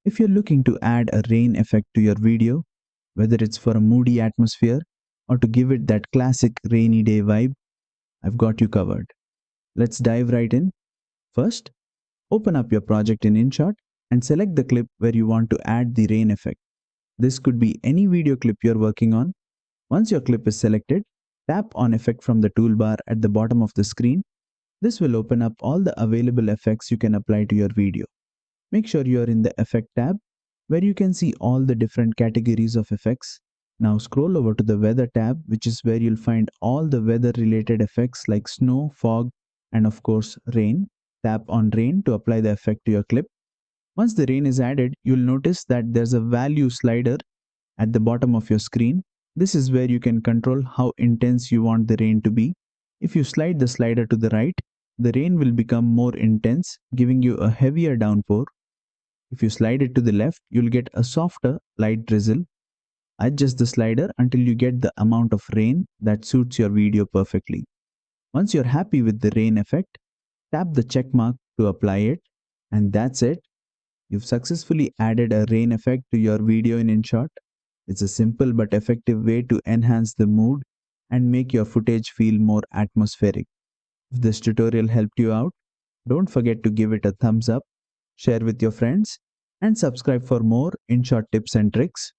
If you're looking to add a rain effect to your video, whether it's for a moody atmosphere or to give it that classic rainy day vibe, I've got you covered. Let's dive right in. First, open up your project in InShot and select the clip where you want to add the rain effect. This could be any video clip you're working on. Once your clip is selected, tap on Effect from the toolbar at the bottom of the screen. This will open up all the available effects you can apply to your video. Make sure you are in the Effect tab, where you can see all the different categories of effects. Now scroll over to the Weather tab, which is where you'll find all the weather related effects like snow, fog, and of course rain. Tap on Rain to apply the effect to your clip. Once the rain is added, you'll notice that there's a value slider at the bottom of your screen. This is where you can control how intense you want the rain to be. If you slide the slider to the right, the rain will become more intense, giving you a heavier downpour. If you slide it to the left, you'll get a softer, light drizzle. Adjust the slider until you get the amount of rain that suits your video perfectly. Once you're happy with the rain effect, tap the check mark to apply it, and that's it. You've successfully added a rain effect to your video in InShot. It's a simple but effective way to enhance the mood and make your footage feel more atmospheric. If this tutorial helped you out, don't forget to give it a thumbs up, share with your friends, and subscribe for more InShot tips and tricks.